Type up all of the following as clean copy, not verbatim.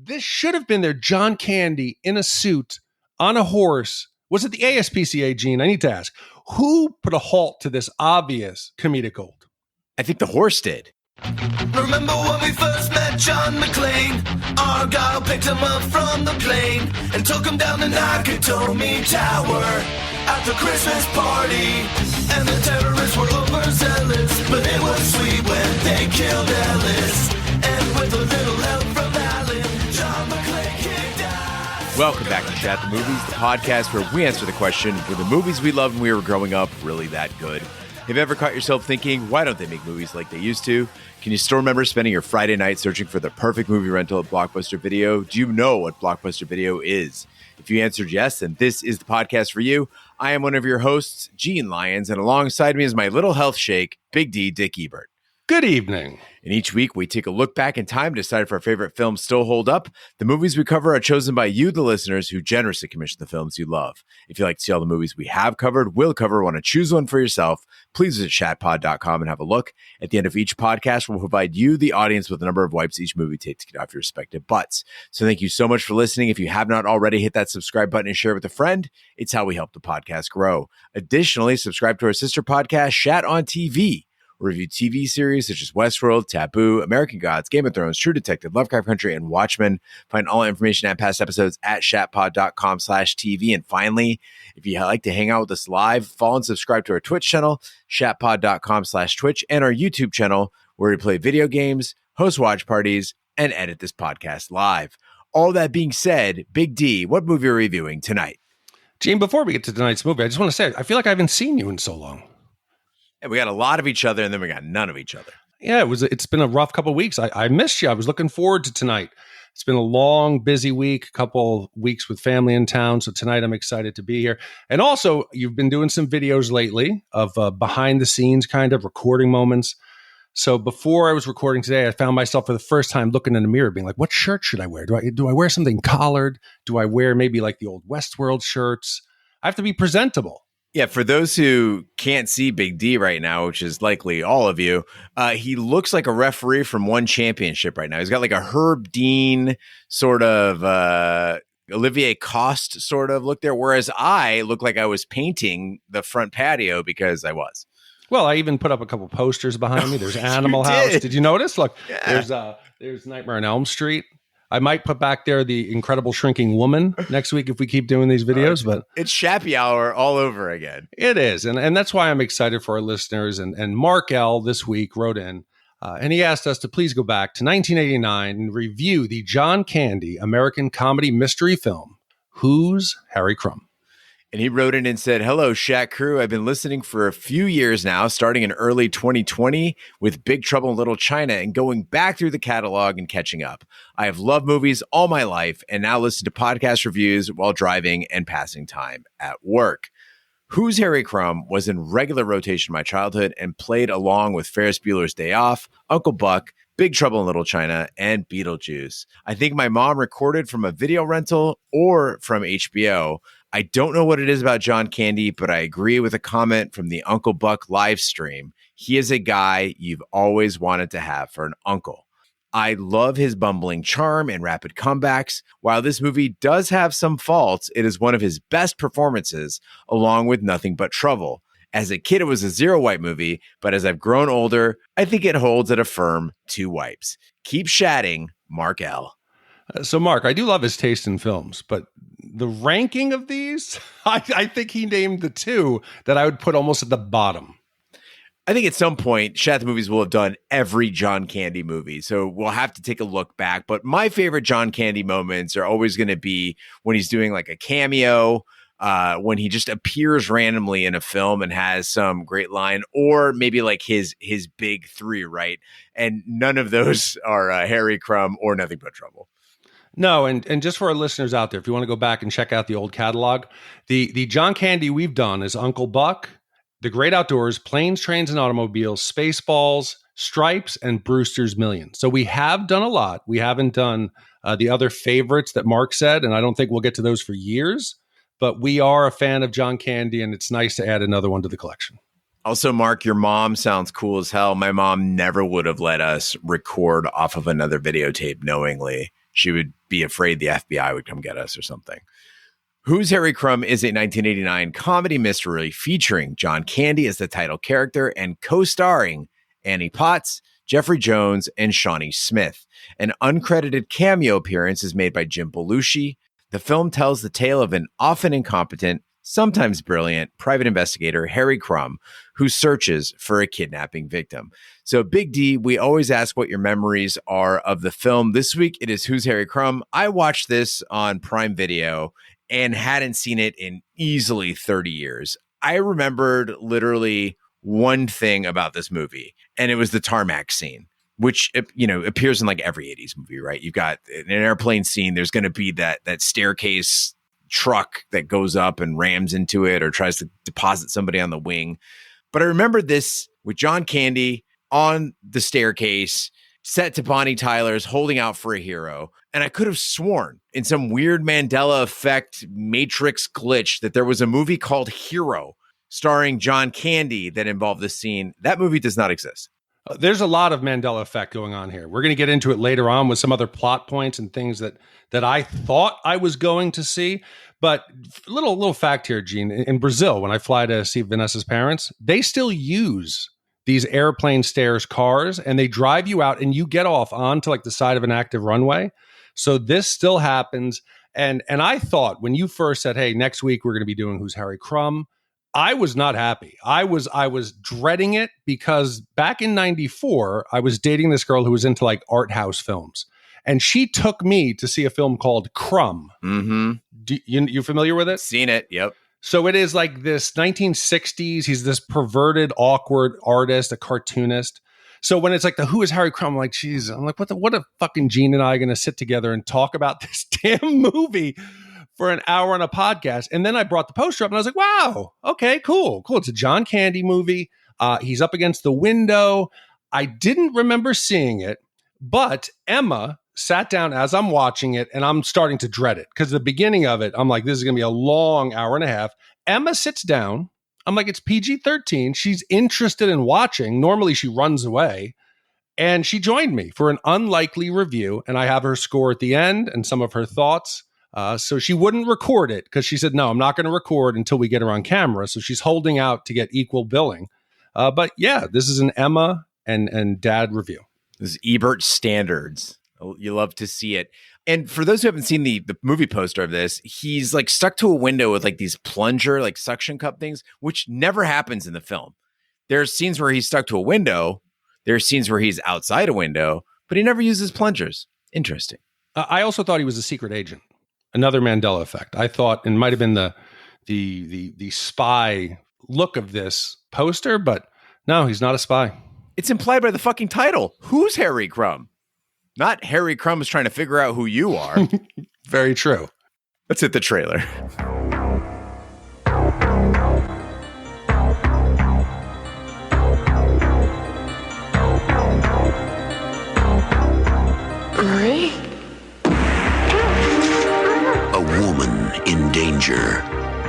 This should have been their John Candy in a suit on a horse. Was it the ASPCA, Gene? I need to ask. Who put a halt to this obvious comedic gold? I think the horse did. Remember when we first met John McClane? Argyle picked him up from the plane and took him down the Nakatomi Tower at the Christmas party. And the terrorists were overzealous, but it was sweet when they killed Ellis. And with a little help from Alan, John McClane kicked ass. Welcome back to Shat the Movies, the podcast where we answer the question, were the movies we loved when we were growing up really that good? Have you ever caught yourself thinking, why don't they make movies like they used to? Can you still remember spending your Friday night searching for the perfect movie rental at Blockbuster Video? Do you know what Blockbuster Video is? If you answered yes, then this is the podcast for you. I am one of your hosts, Gene Lyons, and alongside me is my little health shake, Big D, Dick Ebert. Good evening. And each week, we take a look back in time to decide if our favorite films still hold up. The movies we cover are chosen by you, the listeners, who generously commission the films you love. If you like to see all the movies we have covered, will cover, want to choose one for yourself, please visit shatpod.com and have a look. At the end of each podcast, we'll provide you, the audience, with a number of wipes each movie takes to get off your respective butts. So thank you so much for listening. If you have not already, hit that subscribe button and share with a friend. It's how we help the podcast grow. Additionally, subscribe to our sister podcast, Shat on TV. Review TV series such as Westworld, Taboo, American Gods, Game of Thrones, True Detective, Lovecraft Country, and Watchmen. Find all information and past episodes at shatpod.com/TV. And finally, if you like to hang out with us live, follow and subscribe to our Twitch channel, shatpod.com/Twitch, and our YouTube channel, where we play video games, host watch parties, and edit this podcast live. All that being said, Big D, what movie are we reviewing tonight? Gene, before we get to tonight's movie, I just want to say, I feel like I haven't seen you in so long. And we got a lot of each other, and then we got none of each other. Yeah, it's been a rough couple of weeks. I missed you. I was looking forward to tonight. It's been a long, busy week, couple weeks with family in town. So tonight I'm excited to be here. And also, you've been doing some videos lately of behind the scenes kind of recording moments. So before I was recording today, I found myself for the first time looking in the mirror being like, what shirt should I wear? Do I wear something collared? Do I wear maybe like the old Westworld shirts? I have to be presentable. Yeah, for those who can't see Big D right now, which is likely all of you, he looks like a referee from one championship right now. He's got like a Herb Dean sort of Olivier Coste sort of look there, whereas I look like I was painting the front patio because I was. Well, I even put up a couple posters behind me. There's Animal House. Did you notice? Look, yeah. There's Nightmare on Elm Street. I might put back there the Incredible Shrinking Woman next week if we keep doing these videos, but it's Shappy Hour all over again. It is, and that's why I'm excited for our listeners. And Mark L. this week wrote in, and he asked us to please go back to 1989 and review the John Candy American comedy mystery film, Who's Harry Crumb? And he wrote in and said, hello, Shat crew. I've been listening for a few years now, starting in early 2020 with Big Trouble in Little China and going back through the catalog and catching up. I have loved movies all my life and now listen to podcast reviews while driving and passing time at work. Who's Harry Crumb was in regular rotation in my childhood and played along with Ferris Bueller's Day Off, Uncle Buck, Big Trouble in Little China, and Beetlejuice. I think my mom recorded from a video rental or from HBO. I don't know what it is about John Candy, but I agree with a comment from the Uncle Buck live stream. He is a guy you've always wanted to have for an uncle. I love his bumbling charm and rapid comebacks. While this movie does have some faults, it is one of his best performances, along with Nothing But Trouble. As a kid, it was a 0 wipe movie, but as I've grown older, I think it holds at a firm 2 wipes. Keep shatting, Mark L. So, Mark, I do love his taste in films, but the ranking of these, I think he named the 2 that I would put almost at the bottom. I think at some point, Shat the Movies will have done every John Candy movie, so we'll have to take a look back. But my favorite John Candy moments are always going to be when he's doing like a cameo, when he just appears randomly in a film and has some great line, or maybe like his big 3, right? And none of those are Harry Crumb or Nothing But Trouble. No, and just for our listeners out there, if you want to go back and check out the old catalog, the John Candy we've done is Uncle Buck, The Great Outdoors, Planes, Trains, and Automobiles, Spaceballs, Stripes, and Brewster's Million. So we have done a lot. We haven't done the other favorites that Mark said, and I don't think we'll get to those for years. But we are a fan of John Candy, and it's nice to add another one to the collection. Also, Mark, your mom sounds cool as hell. My mom never would have let us record off of another videotape knowingly. she would be afraid the FBI would come get us or something. Who's Harry Crumb is a 1989 comedy mystery featuring John Candy as the title character and co-starring Annie Potts, Jeffrey Jones, and Shawnee Smith. An uncredited cameo appearance is made by Jim Belushi. The film tells the tale of an often incompetent, sometimes brilliant private investigator, Harry Crumb, who searches for a kidnapping victim. So, Big D, we always ask what your memories are of the film. This week, it is Who's Harry Crumb? I watched this on Prime Video and hadn't seen it in easily 30 years. I remembered literally one thing about this movie, and it was the tarmac scene, which, you know, appears in like every 80s movie, right? You've got an airplane scene. There's going to be that staircase truck that goes up and rams into it or tries to deposit somebody on the wing. But I remember this with John Candy on the staircase, set to Bonnie Tyler's Holding Out for a Hero. And I could have sworn in some weird Mandela effect Matrix glitch that there was a movie called Hero starring John Candy that involved this scene. That movie does not exist. There's a lot of Mandela effect going on here. We're going to get into it later on with some other plot points and things that I thought I was going to see. But little fact here, Gene. In Brazil, when I fly to see Vanessa's parents, they still use these airplane stairs cars, and they drive you out and you get off onto like the side of an active runway. So this still happens. And I thought when you first said, hey, next week we're going to be doing Who's Harry Crumb, I was not happy. I was dreading it because back in 94, I was dating this girl who was into like art house films. And she took me to see a film called Crumb. Mm-hmm. You familiar with it? Seen it. Yep. So it is like this 1960s. He's this perverted, awkward artist, a cartoonist. So when it's like the Who is Harry Crumb, I'm like, geez, what a fucking Gene and I are going to sit together and talk about this damn movie for an hour on a podcast. And then I brought the poster up and I was like, wow, okay, cool. It's a John Candy movie. He's up against the window. I didn't remember seeing it, but Emma sat down as I'm watching it and I'm starting to dread it because the beginning of it, I'm like, this is going to be a long hour and a half. Emma sits down. I'm like, it's PG-13. She's interested in watching. Normally she runs away. And she joined me for an unlikely review. And I have her score at the end and some of her thoughts. So she wouldn't record it because she said, no, I'm not going to record until we get her on camera. So she's holding out to get equal billing. But yeah, this is an Emma and Dad review. This is Ebert standards. You love to see it. And for those who haven't seen the movie poster of this, he's like stuck to a window with like these plunger, like suction cup things, which never happens in the film. There's scenes where he's stuck to a window. There's scenes where he's outside a window, but he never uses plungers. Interesting. I also thought he was a secret agent. Another Mandela effect. I thought it might have been the spy look of this poster, but no, he's not a spy. It's implied by the fucking title. Who's Harry Crumb? Not Harry Crumb is trying to figure out who you are. Very true. Let's hit the trailer. Marie? A woman in danger.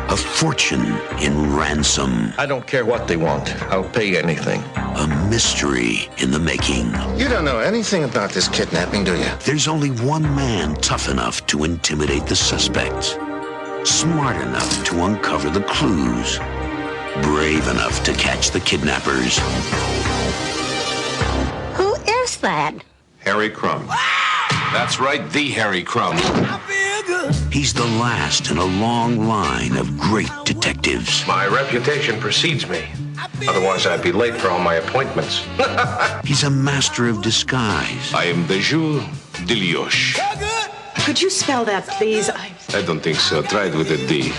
A fortune in ransom. I don't care what they want. I'll pay anything. A mystery in the making. You don't know anything about this kidnapping, do you? There's only one man tough enough to intimidate the suspects. Smart enough to uncover the clues. Brave enough to catch the kidnappers. Who is that? Harry Crumb. That's right, the Harry Crumb. He's the last in a long line of great detectives. My reputation precedes me. Otherwise, I'd be late for all my appointments. He's a master of disguise. I am Bijou Delioche. Could you spell that, please? I don't think so. Try it with a D.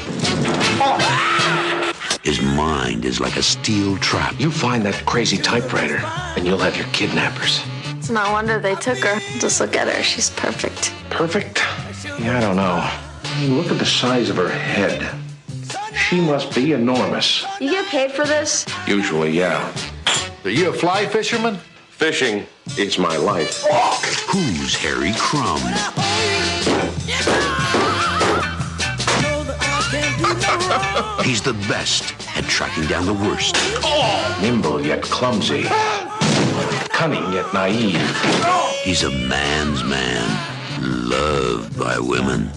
His mind is like a steel trap. You find that crazy typewriter, and you'll have your kidnappers. It's no wonder they took her. Just look at her. She's perfect. Perfect? Yeah, I don't know. I mean, look at the size of her head. She must be enormous. You get paid for this? Usually, yeah. Are you a fly fisherman? Fishing is my life. Who's Harry Crumb? He's the best at tracking down the worst. Nimble yet clumsy. Cunning yet naive. He's a man's man. Love by women.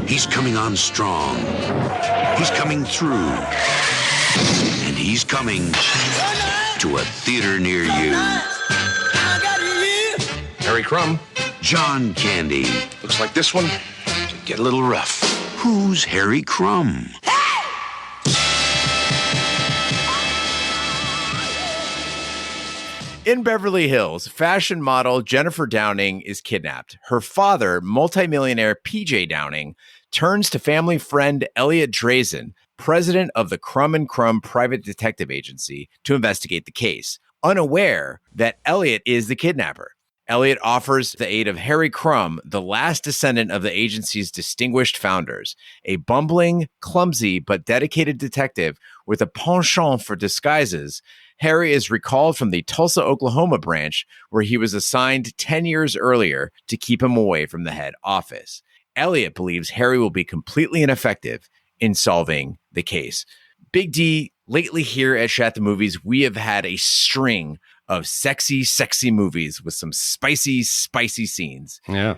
He's coming on strong. He's coming through. And he's coming to a theater near you. Harry Crumb. John Candy. Looks like this one could get a little rough. Who's Harry Crumb? In Beverly Hills, fashion model Jennifer Downing is kidnapped. Her father, multimillionaire PJ Downing, turns to family friend Elliot Drazen, president of the Crumb & Crumb Private Detective Agency, to investigate the case, unaware that Elliot is the kidnapper. Elliot offers the aid of Harry Crumb, the last descendant of the agency's distinguished founders, a bumbling, clumsy, but dedicated detective with a penchant for disguises. Harry is recalled from the Tulsa, Oklahoma branch, where he was assigned 10 years earlier to keep him away from the head office. Elliot believes Harry will be completely ineffective in solving the case. Big D, lately here at Shat the Movies, we have had a string of sexy, sexy movies with some spicy, spicy scenes. Yeah.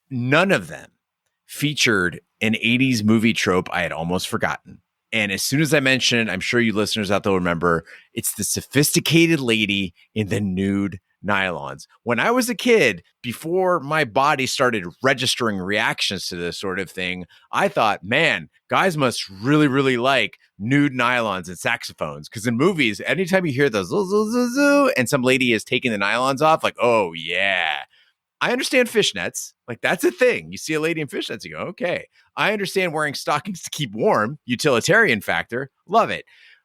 None of them featured an 80s movie trope I had almost forgotten. And as soon as I mention it, I'm sure you listeners out there will remember, it's the sophisticated lady in the nude nylons. When I was a kid, before my body started registering reactions to this sort of thing, I thought, man, guys must really, really like nude nylons and saxophones. Because in movies, anytime you hear those zoo, zoo, zoo, zoo, and some lady is taking the nylons off, like, oh, yeah. I understand fishnets. Like, that's a thing. You see a lady in fishnets, you go, okay. I understand wearing stockings to keep warm. Utilitarian factor. Love it.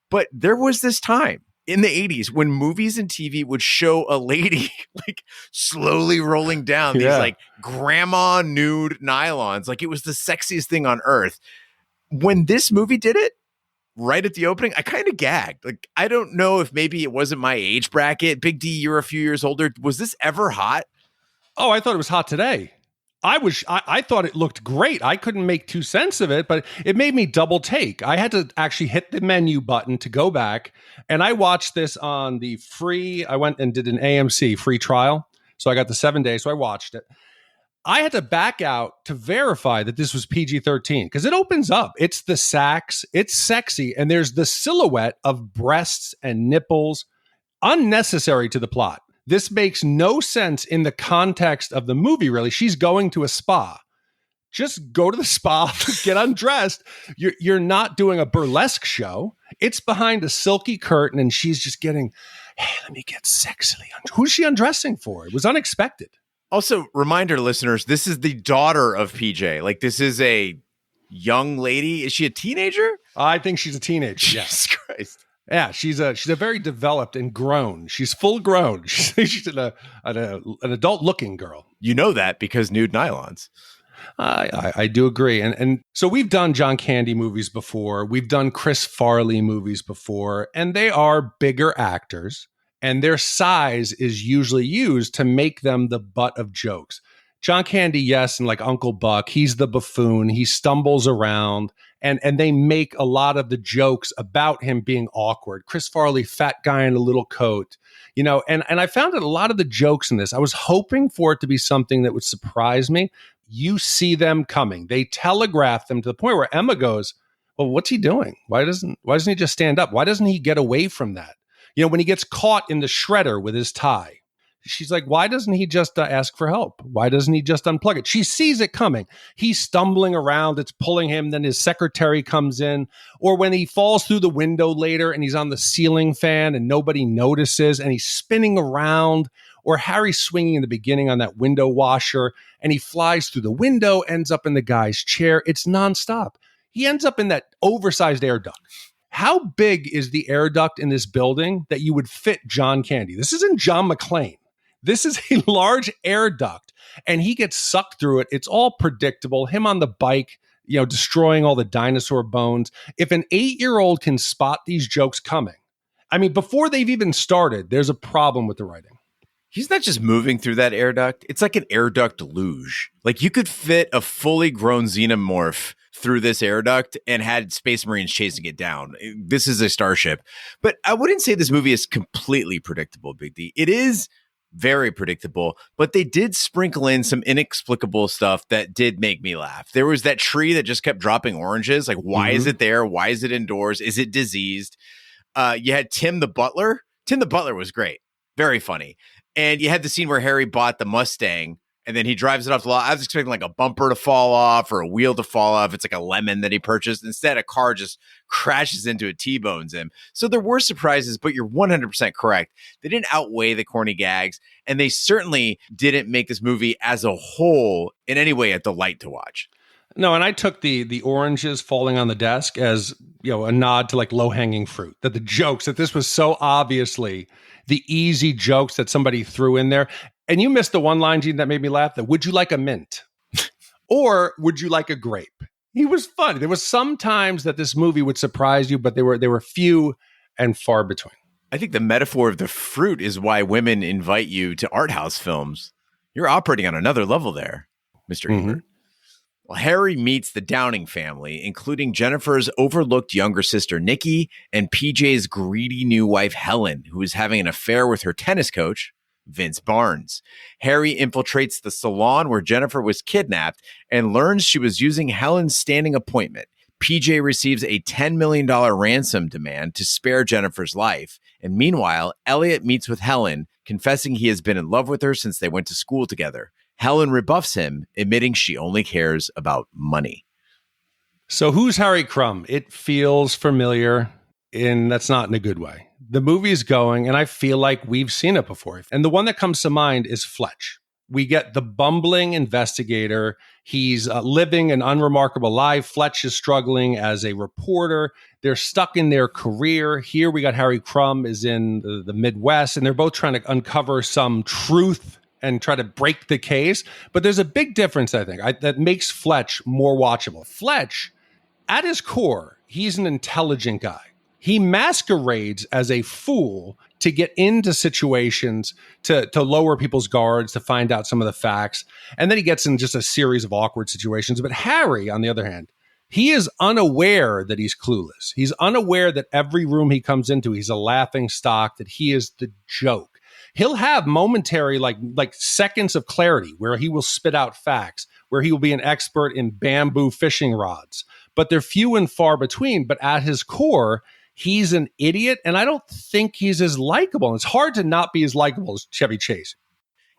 But there was this time in the 80s when movies and TV would show a lady like slowly rolling down these like grandma nude nylons. Like, it was the sexiest thing on earth. When this movie did it, right at the opening, I kind of gagged. Like, I don't know if maybe it wasn't my age bracket. Big D, you're a few years older. Was this ever hot? Oh, I thought it was hot today. I thought it looked great. I couldn't make 2 cents of it, but it made me double take. I had to actually hit the menu button to go back, and I watched this on the free. I went and did an AMC free trial, so I got the 7 days. So I watched it. I had to back out to verify that this was PG-13 because it opens up. It's the sax, it's sexy, and there's the silhouette of breasts and nipples, unnecessary to the plot. This makes no sense in the context of the movie, really. She's going to a spa. Just go to the spa, get undressed. You're not doing a burlesque show. It's behind a silky curtain, and she's just getting, hey, let me get sexily undressed. Who's she undressing for? It was unexpected. Also, reminder, listeners, this is the daughter of PJ. Like, this is a young lady. Is she a teenager? I think she's a teenager. Jesus Christ. Yeah, she's a very developed and grown. She's full grown. She's an adult looking girl. You know that because nude nylons. I do agree. And so we've done John Candy movies before. We've done Chris Farley movies before, and they are bigger actors, and their size is usually used to make them the butt of jokes. John Candy, yes, and like Uncle Buck, he's the buffoon. He stumbles around, and they make a lot of the jokes about him being awkward. Chris Farley, fat guy in a little coat, you know, and I found that a lot of the jokes in this, I was hoping for it to be something that would surprise me. You see them coming. They telegraph them to the point where Emma goes, well, what's he doing? Why doesn't he just stand up? Why doesn't he get away from that? You know, when he gets caught in the shredder with his tie, she's like, why doesn't he just ask for help? Why doesn't he just unplug it? She sees it coming. He's stumbling around. It's pulling him. Then his secretary comes in. Or when he falls through the window later and he's on the ceiling fan and nobody notices and he's spinning around. Or Harry swinging in the beginning on that window washer and he flies through the window, ends up in the guy's chair. It's nonstop. He ends up in that oversized air duct. How big is the air duct in this building that you would fit John Candy? This isn't John McClane. This is a large air duct, and he gets sucked through it. It's all predictable. Him on the bike, you know, destroying all the dinosaur bones. If an 8-year-old can spot these jokes coming, I mean, before they've even started, there's a problem with the writing. He's not just moving through that air duct. It's like an air duct luge. Like, you could fit a fully grown xenomorph through this air duct and had Space Marines chasing it down. This is a starship. But I wouldn't say this movie is completely predictable, Big D. It is very predictable, but they did sprinkle in some inexplicable stuff that did make me laugh. There was that tree that just kept dropping oranges. Like, why is it there? Why is it indoors? Is it diseased? You had Tim the butler. Tim the butler was great. Very funny. And you had the scene where Harry bought the Mustang and then he drives it off the lot. I was expecting like a bumper to fall off or a wheel to fall off. It's like a lemon that he purchased. Instead, a car just crashes into it, T-bones him. So there were surprises, but you're 100% correct. They didn't outweigh the corny gags, and they certainly didn't make this movie as a whole in any way a delight to watch. No, and I took the oranges falling on the desk as, a nod to like low-hanging fruit. That the jokes, that this was so obviously the easy jokes that somebody threw in there. And you missed the one line, Gene, that made me laugh. That would you like a mint? Or would you like a grape? He was funny. There was some times that this movie would surprise you, but they were few and far between. I think the metaphor of the fruit is why women invite you to art house films. You're operating on another level there, Mr. Ebert. Well, Harry meets the Downing family, including Jennifer's overlooked younger sister, Nikki, and PJ's greedy new wife, Helen, who is having an affair with her tennis coach, Vince Barnes. Harry infiltrates the salon where Jennifer was kidnapped and learns she was using Helen's standing appointment. PJ receives a $10 million ransom demand to spare Jennifer's life. And meanwhile, Elliot meets with Helen, confessing he has been in love with her since they went to school together. Helen rebuffs him, admitting she only cares about money. So who's Harry Crumb? It feels familiar, and that's not in a good way. The movie's going, and I feel like we've seen it before. And the one that comes to mind is Fletch. We get the bumbling investigator. He's living an unremarkable life. Fletch is struggling as a reporter. They're stuck in their career. Here we got Harry Crumb is in the Midwest, and they're both trying to uncover some truth and try to break the case. But there's a big difference, I think, that makes Fletch more watchable. Fletch, at his core, he's an intelligent guy. He masquerades as a fool to get into situations, to lower people's guards, to find out some of the facts. And then he gets in just a series of awkward situations. But Harry, on the other hand, he is unaware that he's clueless. He's unaware that every room he comes into, he's a laughing stock, that he is the joke. He'll have momentary, like seconds of clarity where he will spit out facts, where he will be an expert in bamboo fishing rods. But they're few and far between. But at his core, he's an idiot, and I don't think he's as likable. It's hard to not be as likable as Chevy Chase.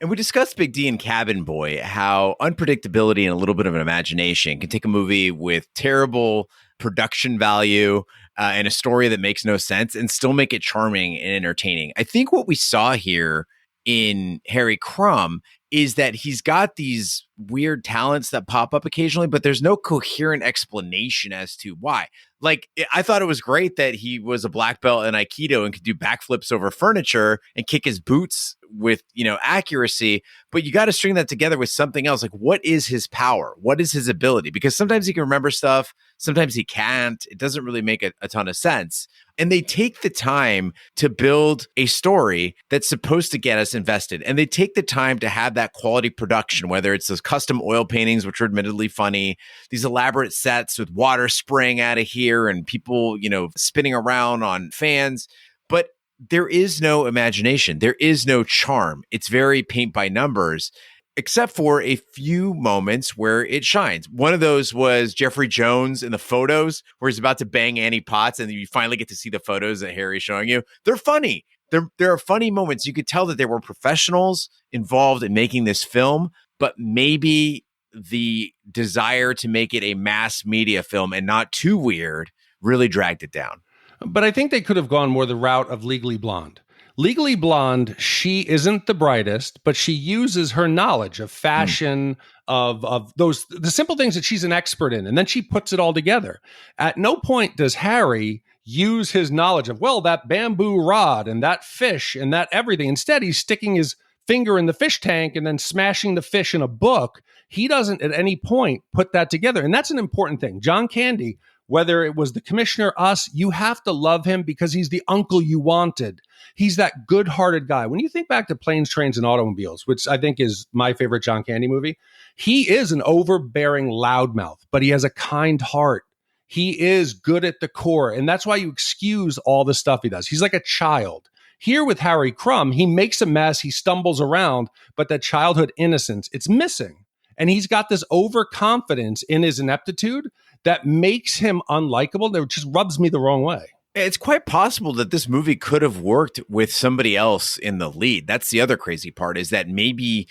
And we discussed Big D and Cabin Boy, how unpredictability and a little bit of an imagination can take a movie with terrible production value and a story that makes no sense and still make it charming and entertaining. I think what we saw here in Harry Crumb is that he's got these weird talents that pop up occasionally, but there's no coherent explanation as to why. Like, I thought it was great that he was a black belt in Aikido and could do backflips over furniture and kick his boots with, accuracy, but you got to string that together with something else. Like, what is his power? What is his ability? Because sometimes he can remember stuff, sometimes he can't. It doesn't really make a ton of sense. And they take the time to build a story that's supposed to get us invested. And they take the time to have that quality production, whether it's those custom oil paintings, which are admittedly funny, these elaborate sets with water spraying out of here and people, spinning around on fans. But there is no imagination. There is no charm. It's very paint by numbers, except for a few moments where it shines. One of those was Jeffrey Jones in the photos where he's about to bang Annie Potts, and you finally get to see the photos that Harry's showing you. They're funny. There are funny moments. You could tell that there were professionals involved in making this film, but maybe the desire to make it a mass media film and not too weird really dragged it down. But I think they could have gone more the route of Legally Blonde. Legally Blonde, she isn't the brightest, but she uses her knowledge of fashion, of the simple things that she's an expert in, and then she puts it all together. At no point does Harry use his knowledge of, that bamboo rod and that fish and that everything. Instead, he's sticking his finger in the fish tank and then smashing the fish in a book. He doesn't at any point put that together. And that's an important thing. John Candy, whether it was the commissioner, us, you have to love him because he's the uncle you wanted. He's that good-hearted guy. When you think back to Planes, Trains, and Automobiles, which I think is my favorite John Candy movie, he is an overbearing loudmouth, but he has a kind heart. He is good at the core, and that's why you excuse all the stuff he does. He's like a child. Here with Harry Crumb, he makes a mess, he stumbles around, but that childhood innocence, it's missing. And he's got this overconfidence in his ineptitude that makes him unlikable. That just rubs me the wrong way. It's quite possible that this movie could have worked with somebody else in the lead. That's the other crazy part, is that maybe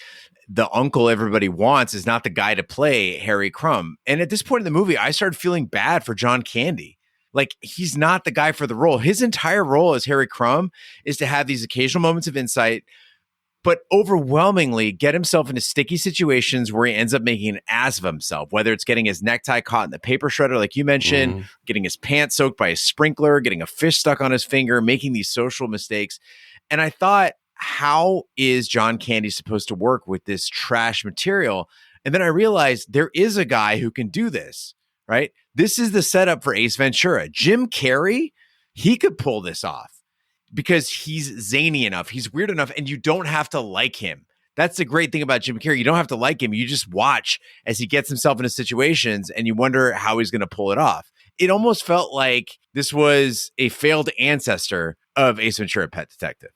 the uncle everybody wants is not the guy to play Harry Crumb. And at this point in the movie, I started feeling bad for John Candy. Like, he's not the guy for the role. His entire role as Harry Crumb is to have these occasional moments of insight, but overwhelmingly get himself into sticky situations where he ends up making an ass of himself, whether it's getting his necktie caught in the paper shredder, like you mentioned, getting his pants soaked by a sprinkler, getting a fish stuck on his finger, making these social mistakes. And I thought, how is John Candy supposed to work with this trash material? And then I realized there is a guy who can do this, right? This is the setup for Ace Ventura. Jim Carrey, he could pull this off, because he's zany enough, he's weird enough, and you don't have to like him. That's the great thing about Jim Carrey. You don't have to like him. You just watch as he gets himself into situations and you wonder how he's going to pull it off. It almost felt like this was a failed ancestor of Ace Ventura: Pet Detective.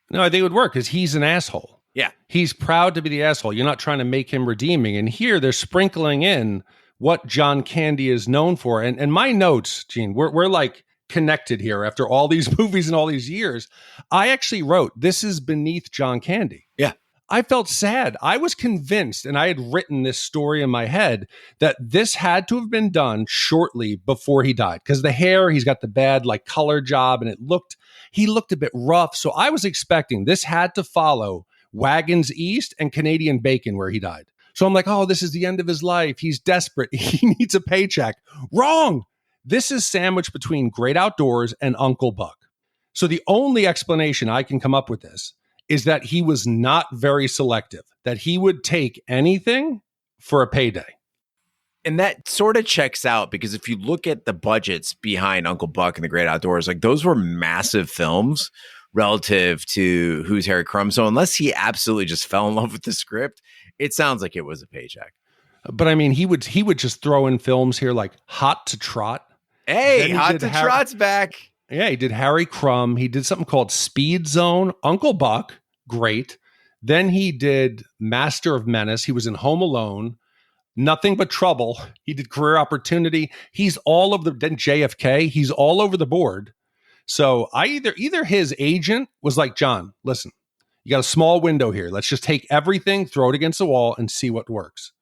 No, I think it would work because he's an asshole. Yeah. He's proud to be the asshole. You're not trying to make him redeeming. And here they're sprinkling in what John Candy is known for. And my notes, Gene, we're like connected here after all these movies and all these years. I actually wrote, this is beneath John Candy. Yeah. I felt sad. I was convinced, and I had written this story in my head, that this had to have been done shortly before he died. Because the hair, he's got the bad like color job, and he looked a bit rough. So I was expecting this had to follow Wagons East and Canadian Bacon, where he died. So I'm like, oh, this is the end of his life. He's desperate. He needs a paycheck. Wrong. This is sandwiched between Great Outdoors and Uncle Buck. So the only explanation I can come up with this is that he was not very selective, that he would take anything for a payday. And that sort of checks out, because if you look at the budgets behind Uncle Buck and the Great Outdoors, like, those were massive films relative to Who's Harry Crumb. So unless he absolutely just fell in love with the script, it sounds like it was a paycheck. But I mean, he would just throw in films here like Hot to Trot. Hey, Hot to Trot's back. Yeah, he did Harry Crumb. He did something called Speed Zone. Uncle Buck, great. Then he did Master of Menace. He was in Home Alone. Nothing But Trouble. He did Career Opportunity. He's all over then JFK. He's all over the board. So either his agent was like, John, listen, you got a small window here. Let's just take everything, throw it against the wall, and see what works.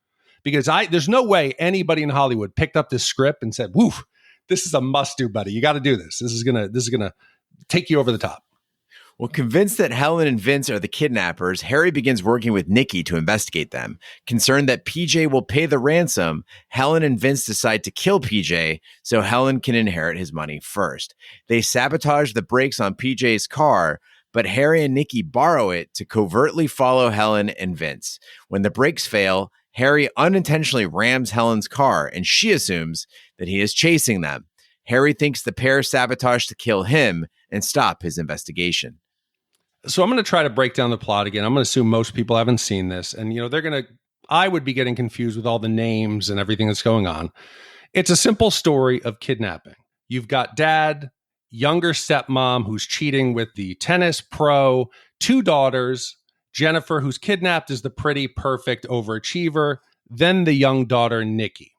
Because there's no way anybody in Hollywood picked up this script and said, woof, this is a must-do, buddy. You got to do this. This is gonna take you over the top. Well, convinced that Helen and Vince are the kidnappers, Harry begins working with Nikki to investigate them. Concerned that PJ will pay the ransom, Helen and Vince decide to kill PJ so Helen can inherit his money first. They sabotage the brakes on PJ's car, but Harry and Nikki borrow it to covertly follow Helen and Vince. When the brakes fail, Harry unintentionally rams Helen's car, and she assumes that he is chasing them. Harry thinks the pair sabotage to kill him and stop his investigation. So I'm going to try to break down the plot again. I'm going to assume most people haven't seen this. And, I would be getting confused with all the names and everything that's going on. It's a simple story of kidnapping. You've got dad, younger stepmom who's cheating with the tennis pro, 2 daughters, Jennifer, who's kidnapped, is the pretty, perfect overachiever. Then the young daughter, Nikki.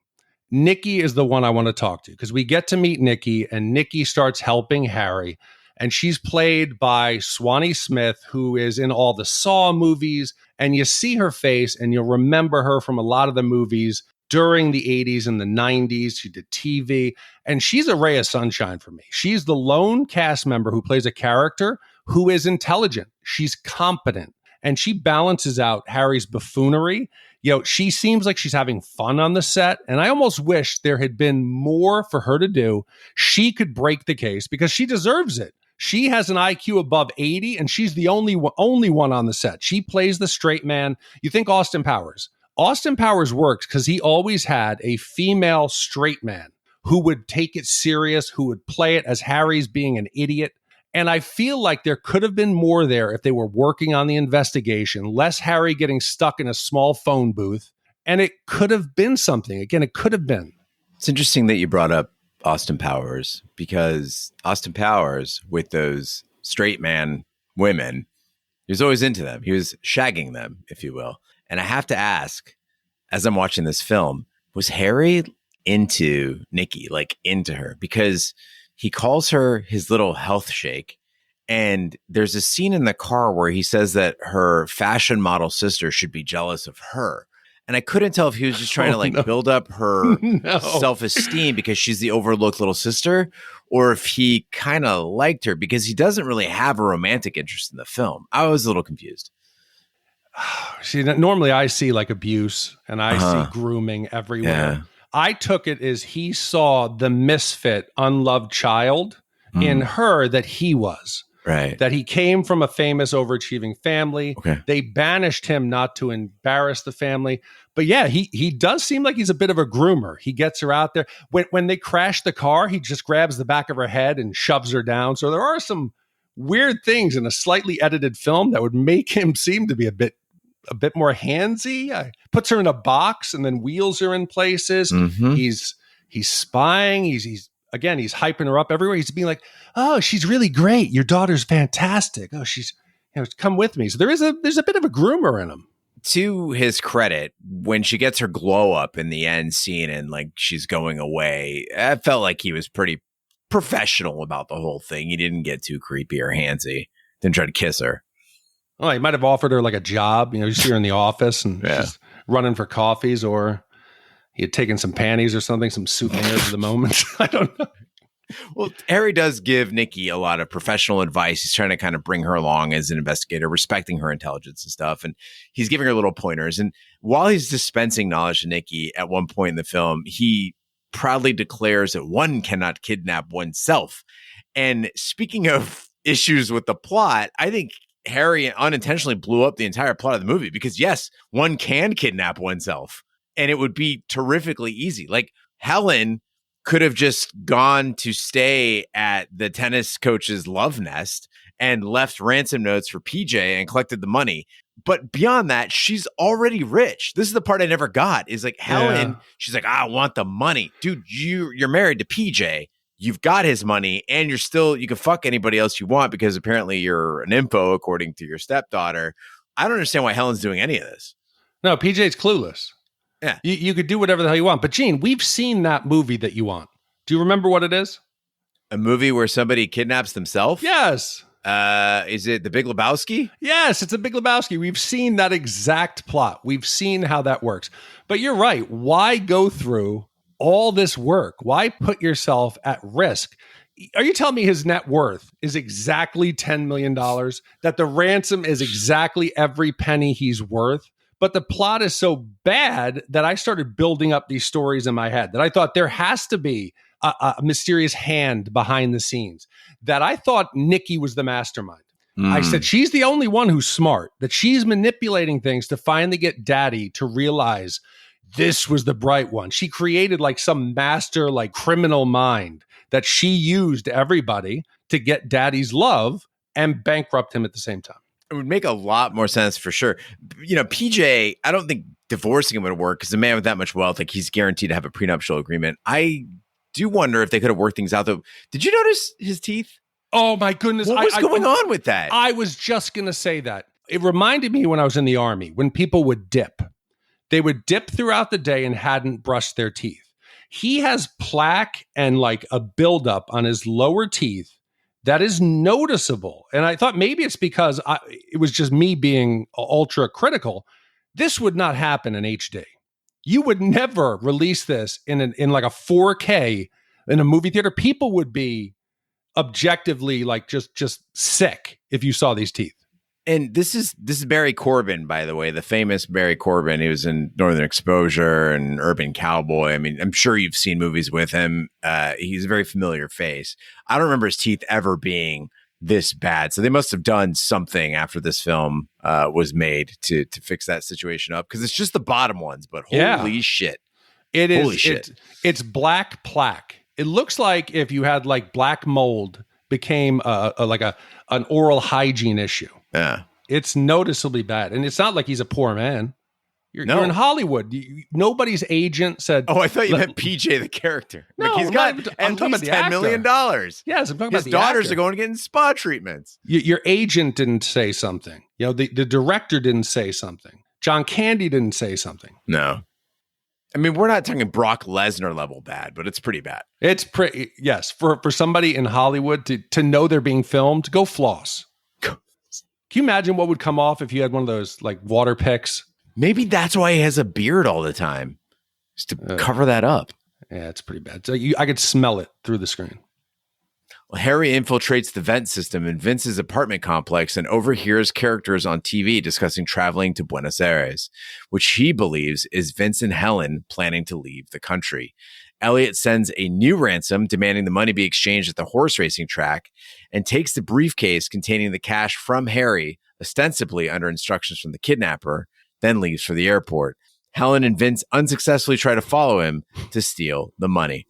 Nikki is the one I want to talk to, because we get to meet Nikki, and Nikki starts helping Harry. And she's played by Swanee Smith, who is in all the Saw movies. And you see her face, and you'll remember her from a lot of the movies during the 80s and the 90s. She did TV. And she's a ray of sunshine for me. She's the lone cast member who plays a character who is intelligent. She's competent. And she balances out Harry's buffoonery. She seems like she's having fun on the set. And I almost wish there had been more for her to do. She could break the case because she deserves it. She has an IQ above 80, and she's the only one on the set. She plays the straight man. You think Austin Powers. Austin Powers works because he always had a female straight man who would take it serious, who would play it as Harry's being an idiot. And I feel like there could have been more there if they were working on the investigation, less Harry getting stuck in a small phone booth. And it could have been something. Again, it could have been. It's interesting that you brought up Austin Powers, because Austin Powers, with those straight man women. He was always into them. He was shagging them, if you will. And I have to ask, as I'm watching this film, was Harry into Nikki, like into her? Because he calls her his little health shake. And there's a scene in the car where he says that her fashion model sister should be jealous of her. And I couldn't tell if he was just trying to build up her self-esteem because she's the overlooked little sister, or if he kind of liked her because he doesn't really have a romantic interest in the film. I was a little confused. See, normally I see like abuse and I see grooming everywhere. Yeah. I took it as he saw the misfit, unloved child in her that he was. Right. That he came from a famous overachieving family. Okay. They banished him not to embarrass the family. But yeah, he does seem like he's a bit of a groomer. He gets her out there. When they crash the car, he just grabs the back of her head and shoves her down. So there are some weird things in a slightly edited film that would make him seem to be a bit more handsy. Puts her in a box and then wheels her in places. Mm-hmm. He's spying. He's hyping her up everywhere. He's being like, "Oh, she's really great. Your daughter's fantastic. Oh, she's, come with me." So there's a bit of a groomer in him. To his credit, when she gets her glow up in the end scene and like she's going away, I felt like he was pretty professional about the whole thing. He didn't get too creepy or handsy. Didn't try to kiss her. Oh, he might have offered her like a job. You see her in the office and she's running for coffees, or he had taken some panties or something, some souvenirs of the moment. I don't know. Well, Harry does give Nikki a lot of professional advice. He's trying to kind of bring her along as an investigator, respecting her intelligence and stuff. And he's giving her little pointers. And while he's dispensing knowledge to Nikki at one point in the film, he proudly declares that one cannot kidnap oneself. And speaking of issues with the plot, I think Harry unintentionally blew up the entire plot of the movie because, yes, one can kidnap oneself. And it would be terrifically easy. Like Helen could have just gone to stay at the tennis coach's love nest and left ransom notes for PJ and collected the money. But beyond that, she's already rich. This is the part I never got is like Helen. She's like, I want the money. Dude, you're married to PJ. You've got his money and you can fuck anybody else you want because apparently you're an info according to your stepdaughter. I don't understand why Helen's doing any of this. No, PJ's clueless. Yeah. You could do whatever the hell you want. But Gene, we've seen that movie that you want. Do you remember what it is? A movie where somebody kidnaps themselves? Yes. Is it The Big Lebowski? Yes, it's a Big Lebowski. We've seen that exact plot. We've seen how that works. But you're right. Why go through all this work? Why put yourself at risk? Are you telling me his net worth is exactly $10 million? That the ransom is exactly every penny he's worth? But the plot is so bad that I started building up these stories in my head that I thought there has to be a mysterious hand behind the scenes, that I thought Nikki was the mastermind. I said, she's the only one who's smart, that she's manipulating things to finally get daddy to realize this was the bright one. She created like some master, like criminal mind that she used everybody to get daddy's love and bankrupt him at the same time. It would make a lot more sense for sure. PJ, I don't think divorcing him would work because a man with that much wealth, like he's guaranteed to have a prenuptial agreement. I do wonder if they could have worked things out though. Did you notice his teeth? Oh my goodness. What was going on with that? I was just going to say that. It reminded me when I was in the Army, when people would dip. They would dip throughout the day and hadn't brushed their teeth. He has plaque and like a buildup on his lower teeth that is noticeable. And I thought maybe it's because it was just me being ultra critical. This would not happen in HD. You would never release this in like a 4K in a movie theater. People would be objectively like just sick if you saw these teeth. And this is Barry Corbin, by the way, the famous Barry Corbin. He was in Northern Exposure and Urban Cowboy. I mean, I'm sure you've seen movies with him. He's a very familiar face. I don't remember his teeth ever being this bad. So they must have done something after this film was made to fix that situation up, because it's just the bottom ones. But holy shit. It is. Holy shit. It's black plaque. It looks like if you had like black mold became an oral hygiene issue. Yeah. It's noticeably bad. And it's not like he's a poor man. You're in Hollywood. Nobody's agent said. Oh, I thought you meant PJ the character. No, like he's got at least $10 million. Yes, I'm talking about his the daughters actor. are going to get spa treatments. Your agent didn't say something. The director didn't say something. John Candy didn't say something. No. I mean, we're not talking Brock Lesnar level bad, but it's pretty bad. It's pretty, yes. For somebody in Hollywood to know they're being filmed, go floss. Can you imagine what would come off if you had one of those like water picks? Maybe that's why he has a beard all the time, just to cover that up. Yeah, it's pretty bad. So I could smell it through the screen. Well, Harry infiltrates the vent system in Vince's apartment complex and overhears characters on TV discussing traveling to Buenos Aires, which he believes is Vince and Helen planning to leave the country. Elliot sends a new ransom demanding the money be exchanged at the horse racing track and takes the briefcase containing the cash from Harry, ostensibly under instructions from the kidnapper, then leaves for the airport. Helen and Vince unsuccessfully try to follow him to steal the money.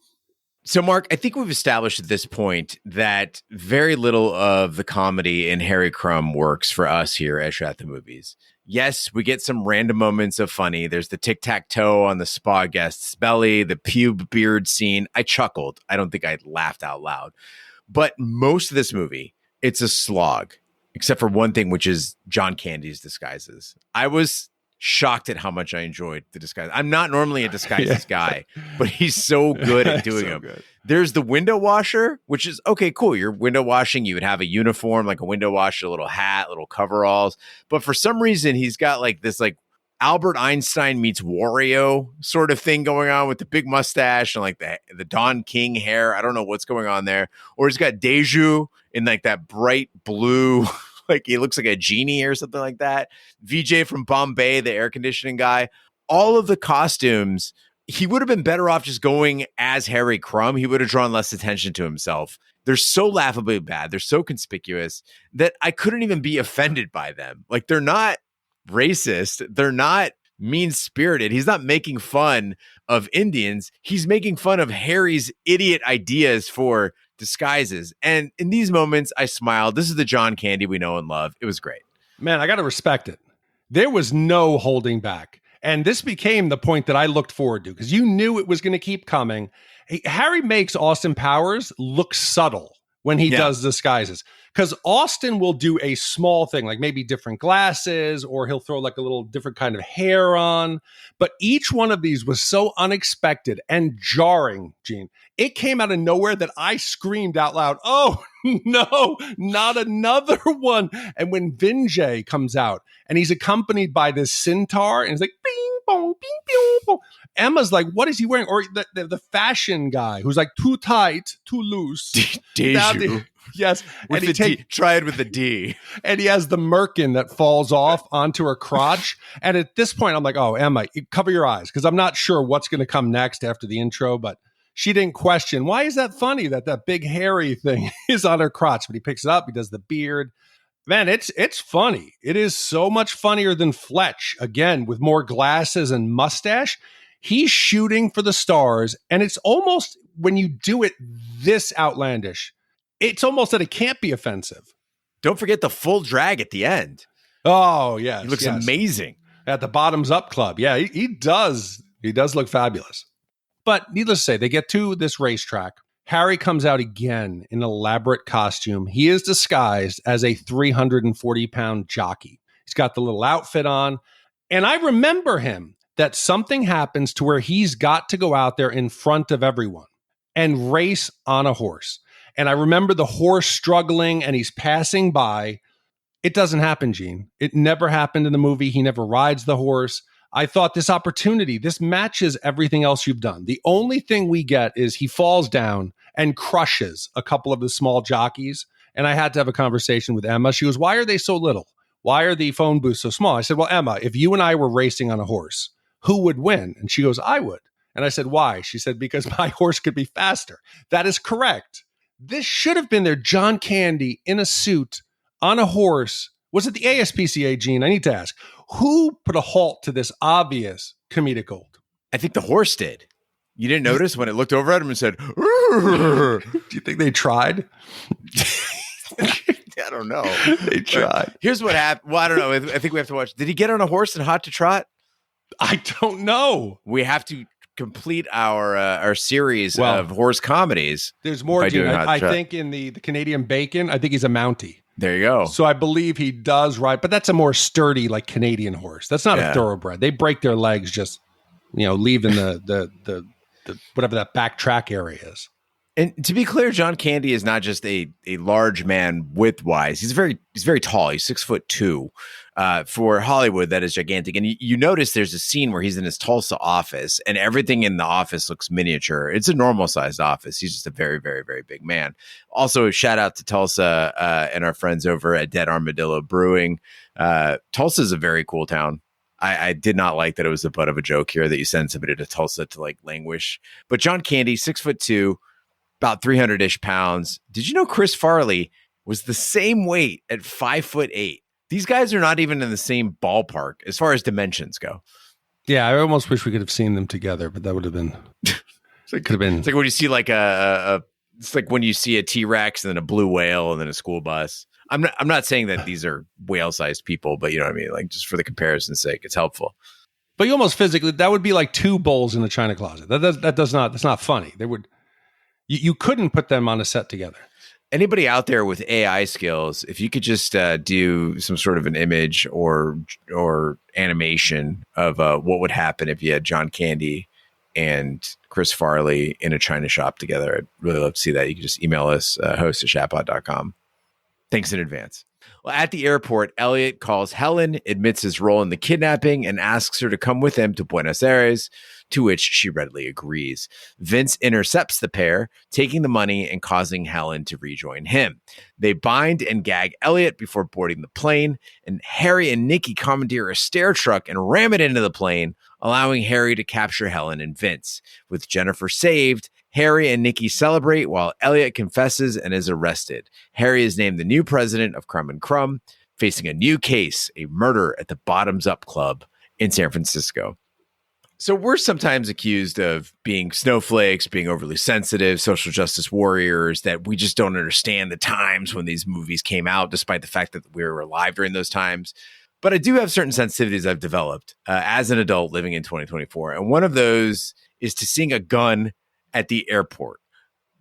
So, Mark, I think we've established at this point that very little of the comedy in Harry Crumb works for us here at Shat the Movies. Yes, we get some random moments of funny. There's the tic-tac-toe on the spa guest's belly, the pube beard scene. I chuckled. I don't think I laughed out loud. But most of this movie, it's a slog, except for one thing, which is John Candy's disguises. I was shocked at how much I enjoyed the disguise. I'm not normally a disguises guy, but he's so good at doing them. Good. There's the window washer, which is, okay, cool. You're window washing. You would have a uniform, like a window washer, a little hat, little coveralls. But for some reason, he's got like this like Albert Einstein meets Wario sort of thing going on with the big mustache and like the Don King hair. I don't know what's going on there. Or he's got Deju in like that bright blue like he looks like a genie or something like that. VJ from Bombay, the air conditioning guy. All of the costumes, he would have been better off just going as Harry Crumb. He would have drawn less attention to himself. They're so laughably bad. They're so conspicuous that I couldn't even be offended by them. Like, they're not racist. They're not mean-spirited. He's not making fun of Indians. He's making fun of Harry's idiot ideas for disguises. And in these moments, I smiled. This is the John Candy we know and love. It was great. Man, I got to respect it. There was no holding back. And this became the point that I looked forward to because you knew it was going to keep coming. Harry makes Austin Powers look subtle when he does disguises because Austin will do a small thing, like maybe different glasses, or he'll throw like a little different kind of hair on. But each one of these was so unexpected and jarring, Gene. It came out of nowhere that I screamed out loud, "Oh, no, not another one." And when Vinjay comes out and he's accompanied by this centaur and he's like, bing, bong, bing, bing, bong. Emma's like, what is he wearing? Or the fashion guy who's like too tight, too loose. Deju. Yes. With and the D. Try it with the D. And he has the merkin that falls off onto her crotch. And at this point, I'm like, oh, Emma, cover your eyes. Because I'm not sure what's going to come next after the intro. But she didn't question, why is that funny that big hairy thing is on her crotch? But he picks it up. He does the beard. Man, it's funny. It is so much funnier than Fletch. Again, with more glasses and mustache. He's shooting for the stars, and it's almost, when you do it this outlandish, it's almost that it can't be offensive. Don't forget the full drag at the end. Oh, yes. He looks amazing. At the Bottoms Up Club. Yeah, he does. He does look fabulous. But needless to say, they get to this racetrack. Harry comes out again in an elaborate costume. He is disguised as a 340-pound jockey. He's got the little outfit on, and I remember him. That something happens to where he's got to go out there in front of everyone and race on a horse. And I remember the horse struggling and he's passing by. It doesn't happen, Gene. It never happened in the movie. He never rides the horse. I thought this opportunity, this matches everything else you've done. The only thing we get is he falls down and crushes a couple of the small jockeys. And I had to have a conversation with Emma. She goes, why are they so little? Why are the phone booths so small? I said, well, Emma, if you and I were racing on a horse, who would win? And she goes, I would. And I said, why? She said, because my horse could be faster. That is correct. This should have been their John Candy in a suit on a horse. Was it the ASPCA, Gene? I need to ask. Who put a halt to this obvious comedic gold? I think the horse did. You didn't notice when it looked over at him and said, do you think they tried? I don't know. They tried. Here's what happened. Well, I don't know. I think we have to watch. Did he get on a horse and hot to trot? I don't know. We have to complete our series of horse comedies. There's more, Gene. I think in the Canadian Bacon, I think he's a Mountie. There you go. So I believe he does ride, but that's a more sturdy, like Canadian horse. That's not a thoroughbred. They break their legs just, leaving the whatever that back track area is. And to be clear, John Candy is not just a large man width-wise. He's very tall. He's 6'2". For Hollywood, that is gigantic. And you notice there's a scene where he's in his Tulsa office, and everything in the office looks miniature. It's a normal-sized office. He's just a very, very, very big man. Also, shout out to Tulsa and our friends over at Dead Armadillo Brewing. Tulsa is a very cool town. I did not like that it was the butt of a joke here that you send somebody to Tulsa to languish. But John Candy, 6'2", about 300-ish pounds. Did you know Chris Farley was the same weight at 5'8"? These guys are not even in the same ballpark as far as dimensions go. Yeah, I almost wish we could have seen them together, but that would have been. Could have been. It's like when you see it's like when you see a T-Rex and then a blue whale and then a school bus. I'm not saying that these are whale-sized people, but you know what I mean. Like just for the comparison's sake, it's helpful. But you almost physically, that would be like two bulls in a china closet. That's not funny. They would. You couldn't put them on a set together. Anybody out there with AI skills, if you could just do some sort of an image or animation of what would happen if you had John Candy and Chris Farley in a china shop together, I'd really love to see that. You can just email us, host@shatpod.com. Thanks in advance. Well, at the airport, Elliot calls Helen, admits his role in the kidnapping, and asks her to come with him to Buenos Aires, to which she readily agrees. Vince intercepts the pair, taking the money and causing Helen to rejoin him. They bind and gag Elliot before boarding the plane, and Harry and Nikki commandeer a stair truck and ram it into the plane, allowing Harry to capture Helen and Vince. With Jennifer saved, Harry and Nikki celebrate while Elliot confesses and is arrested. Harry is named the new president of Crumb and Crumb, facing a new case, a murder at the Bottoms Up Club in San Francisco. So we're sometimes accused of being snowflakes, being overly sensitive, social justice warriors, that we just don't understand the times when these movies came out, despite the fact that we were alive during those times. But I do have certain sensitivities I've developed as an adult living in 2024. And one of those is to seeing a gun at the airport.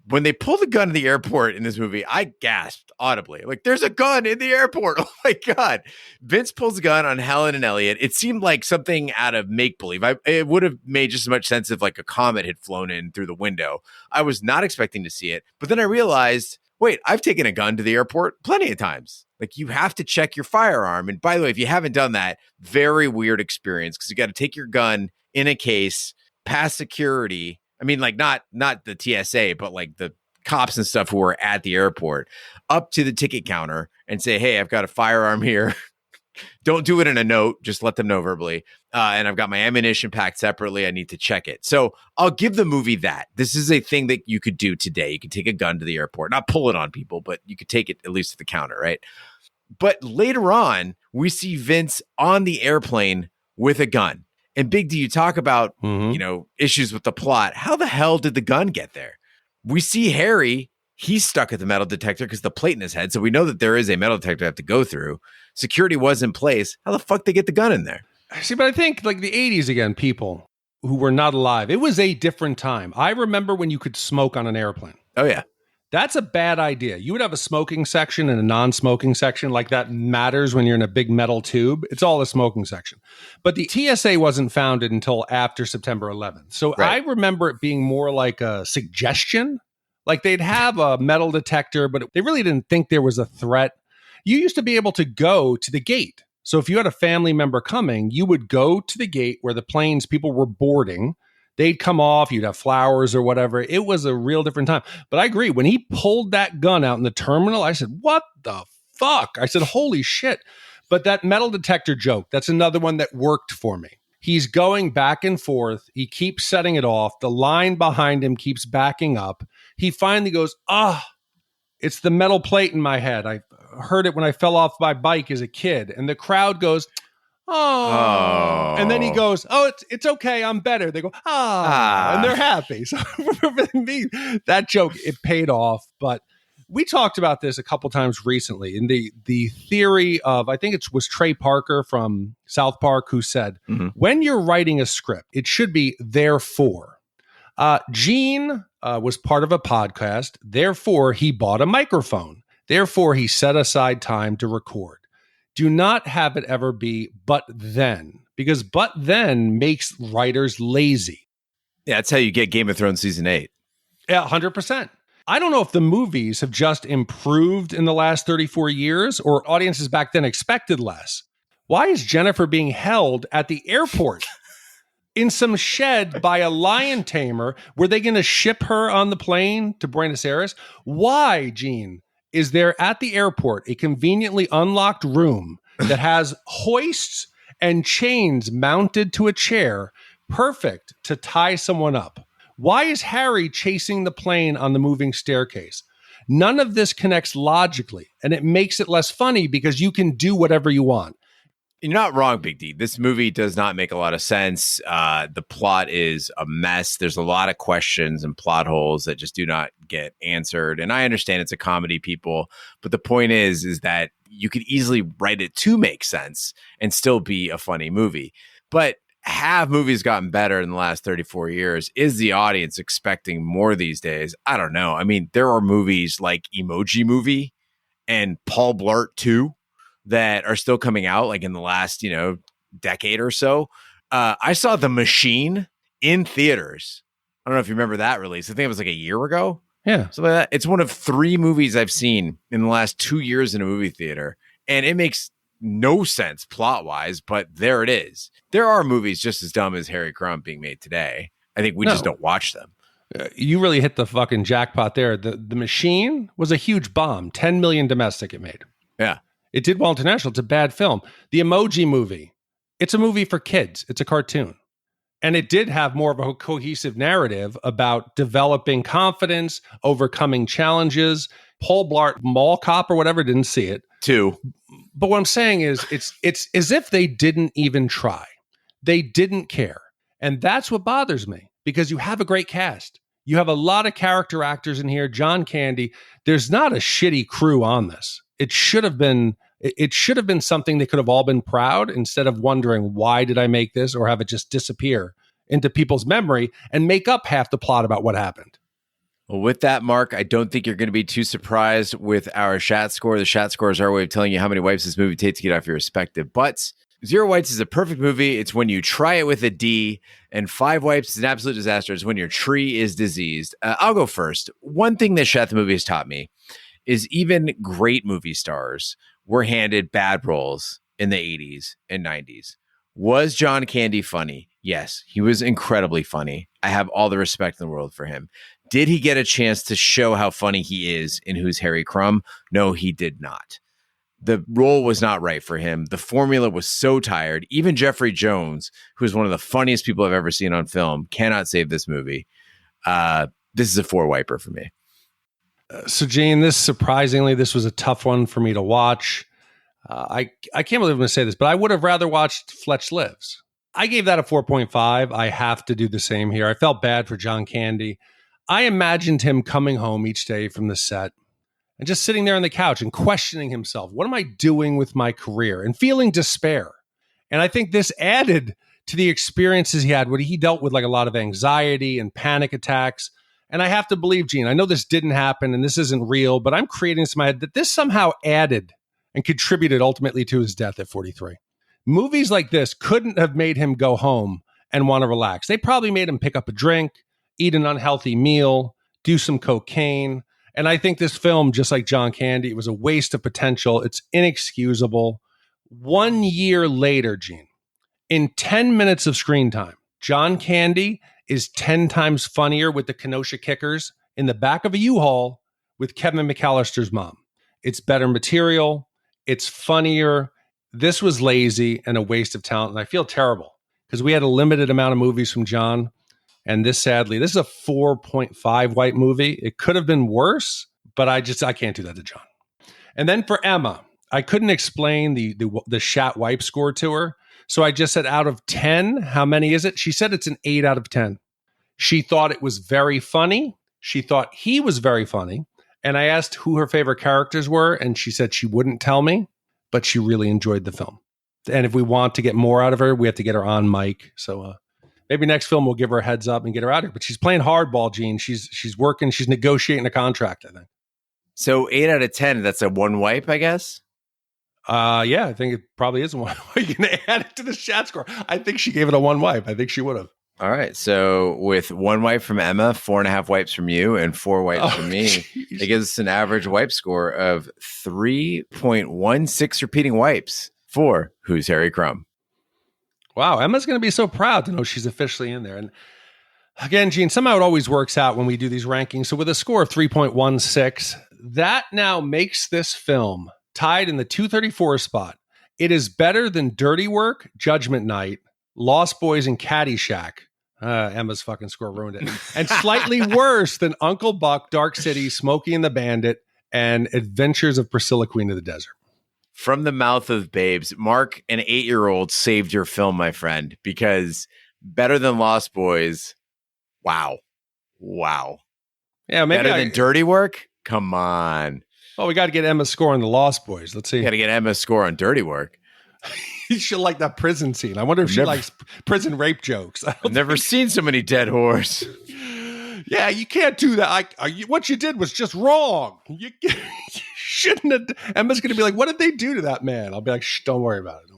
When they pulled the gun at the airport in this movie, I gasped audibly. Like, there's a gun in the airport. Oh my God. Vince pulls the gun on Helen and Elliot. It seemed like something out of make-believe. It would have made just as much sense if like a comet had flown in through the window. I was not expecting to see it. But then I realized, wait, I've taken a gun to the airport plenty of times. Like, you have to check your firearm. And by the way, if you haven't done that, very weird experience, because you got to take your gun in a case, past security. I mean, like not the TSA, but like the cops and stuff who are at the airport, up to the ticket counter and say, hey, I've got a firearm here. Don't do it in a note. Just let them know verbally. And I've got my ammunition packed separately. I need to check it. So I'll give the movie that. This is a thing that you could do today. You could take a gun to the airport, not pull it on people, but you could take it at least to the counter, right? But later on, we see Vince on the airplane with a gun. And Big D, you talk about, issues with the plot. How the hell did the gun get there? We see Harry, he's stuck at the metal detector because the plate in his head. So we know that there is a metal detector to have to go through. Security was in place. How the fuck they get the gun in there? See, but I think like the 80s again, people who were not alive, it was a different time. I remember when you could smoke on an airplane. Oh, yeah. That's a bad idea. You would have a smoking section and a non-smoking section. Like that matters when you're in a big metal tube. It's all a smoking section. But the TSA wasn't founded until after September 11th. So right. I remember it being more like a suggestion. Like they'd have a metal detector, but they really didn't think there was a threat. You used to be able to go to the gate. So if you had a family member coming, you would go to the gate where the planes people were boarding. They'd come off, you'd have flowers or whatever. It was a real different time. But I agree. When he pulled that gun out in the terminal, I said, what the fuck? I said, holy shit. But that metal detector joke, that's another one that worked for me. He's going back and forth. He keeps setting it off. The line behind him keeps backing up. He finally goes, it's the metal plate in my head. I heard it when I fell off my bike as a kid. And the crowd goes, Oh. And then he goes, it's okay. I'm better. They go, and they're happy. So for me, that joke, it paid off. But We talked about this a couple times recently in the theory of, I think it was Trey Parker from South Park who said, when you're writing a script, it should be therefore. Gene was part of a podcast. Therefore, he bought a microphone. Therefore, he set aside time to record. Do not have it ever be but then, because but then makes writers lazy. Yeah, that's how you get Game of Thrones season 8. Yeah, 100%. I don't know if the movies have just improved in the last 34 years or audiences back then expected less. Why is Jennifer being held at the airport in some shed by a lion tamer? Were they going to ship her on the plane to Buenos Aires? Why, Gene, is there at the airport a conveniently unlocked room that has hoists and chains mounted to a chair, perfect to tie someone up? Why is Harry chasing the plane on the moving staircase? None of this connects logically, and it makes it less funny because you can do whatever you want. You're not wrong, Big D. This movie does not make a lot of sense. The plot is a mess. There's a lot of questions and plot holes that just do not get answered. And I understand it's a comedy, people, but the point is that you could easily write it to make sense and still be a funny movie. But have movies gotten better in the last 34 years? Is the audience expecting more these days? I don't know. I mean, there are movies like Emoji Movie and Paul Blart 2 that are still coming out like in the last, decade or so. I saw The Machine in theaters. I don't know if you remember that release. I think it was like a year ago. Yeah. Something like that. It's one of 3 movies I've seen in the last 2 years in a movie theater. And it makes no sense plot-wise, but there it is. There are movies just as dumb as Harry Crumb being made today. I think we just don't watch them. You really hit the fucking jackpot there. The Machine was a huge bomb. 10 million domestic it made. Yeah. It did well international. It's a bad film. The Emoji Movie, it's a movie for kids. It's a cartoon. And it did have more of a cohesive narrative about developing confidence, overcoming challenges. Paul Blart, Mall Cop or whatever, didn't see it. 2. But what I'm saying is it's as if they didn't even try. They didn't care. And that's what bothers me, because you have a great cast. You have a lot of character actors in here. John Candy. There's not a shitty crew on this. It should have been something they could have all been proud, instead of wondering, why did I make this, or have it just disappear into people's memory and make up half the plot about what happened. Well, with that, Mark, I don't think you're going to be too surprised with our Shat score. The Shat score is our way of telling you how many wipes this movie takes to get off your respective butts. 0 wipes is a perfect movie. It's when you try it with a D, and 5 wipes is an absolute disaster. It's when your tree is diseased. I'll go first. One thing that Shat the movie has taught me is even great movie stars were handed bad roles in the 80s and 90s. Was John Candy funny? Yes, he was incredibly funny. I have all the respect in the world for him. Did he get a chance to show how funny he is in Who's Harry Crumb? No, he did not. The role was not right for him. The formula was so tired. Even Jeffrey Jones, who is one of the funniest people I've ever seen on film, cannot save this movie. This is a 4 wiper for me. So, Gene, this was a tough one for me to watch. I can't believe I'm going to say this, but I would have rather watched Fletch Lives. I gave that a 4.5. I have to do the same here. I felt bad for John Candy. I imagined him coming home each day from the set and just sitting there on the couch and questioning himself. What am I doing with my career? And feeling despair. And I think this added to the experiences he had, where he dealt with like a lot of anxiety and panic attacks. And I have to believe, Gene, I know this didn't happen and this isn't real, but I'm creating this in my head that this somehow added and contributed ultimately to his death at 43. Movies like this couldn't have made him go home and want to relax. They probably made him pick up a drink, eat an unhealthy meal, do some cocaine. And I think this film, just like John Candy, it was a waste of potential. It's inexcusable. 1 year later, Gene, in 10 minutes of screen time, John Candy is 10 times funnier with the Kenosha Kickers in the back of a U-Haul with Kevin McAllister's mom. It's better material. It's funnier. This was lazy and a waste of talent. And I feel terrible because we had a limited amount of movies from John. And this is a 4.5 white movie. It could have been worse, but I can't do that to John. And then for Emma, I couldn't explain the Shat wipe score to her. So I just said, out of 10, how many is it? She said it's an 8 out of 10. She thought it was very funny. She thought he was very funny. And I asked who her favorite characters were, and she said she wouldn't tell me, but she really enjoyed the film. And if we want to get more out of her, we have to get her on mic. So maybe next film we'll give her a heads up and get her out here. But she's playing hardball, Gene. She's working. She's negotiating a contract, I think. So 8 out of 10, that's a one wipe, I guess? Yeah, I think it probably is one. You can add it to the Shat score. I think she gave it a one wipe. I think she would have. All right. So with one wipe from Emma, 4.5 wipes from you, and 4 wipes from me, geez. it gives us an average wipe score of 3.16 repeating wipes for Who's Harry Crumb. Wow, Emma's going to be so proud to know she's officially in there. And again, Gene, somehow it always works out when we do these rankings. So with a score of 3.16, that now makes this film tied in the 234 spot. It is better than Dirty Work, Judgment Night, Lost Boys, and Caddyshack. Emma's fucking score ruined it. And slightly worse than Uncle Buck, Dark City, Smokey and the Bandit, and Adventures of Priscilla, Queen of the Desert. From the mouth of babes, Mark, an 8-year-old, saved your film, my friend, because better than Lost Boys. Wow. Yeah, maybe better than Dirty Work? Come on. Well, we got to get Emma's score on the Lost Boys. Let's see. Got to get Emma's score on Dirty Work. She'll like that prison scene. I wonder if she likes prison rape jokes. I've never seen so many dead whores. Yeah, you can't do that. What you did was just wrong. You shouldn't have. Emma's going to be like, what did they do to that man? I'll be like, shh, don't worry about it.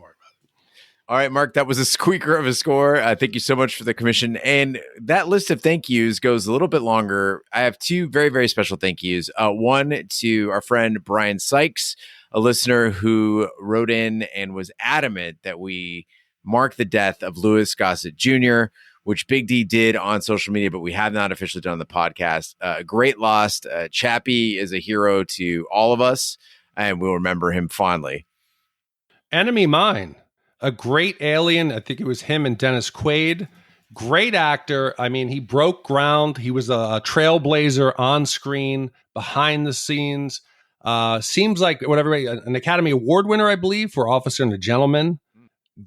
All right, Mark, that was a squeaker of a score. Thank you so much for the commission. And that list of thank yous goes a little bit longer. I have 2 very, very special thank yous. One to our friend Brian Sykes, a listener who wrote in and was adamant that we mark the death of Louis Gossett Jr., which Big D did on social media, but we have not officially done on the podcast. Great loss. Chappie is a hero to all of us, and we'll remember him fondly. Enemy Mine. A great alien. I think it was him and Dennis Quaid. Great actor. I mean, he broke ground. He was a trailblazer on screen, behind the scenes. Seems like an Academy Award winner, I believe, for Officer and a Gentleman.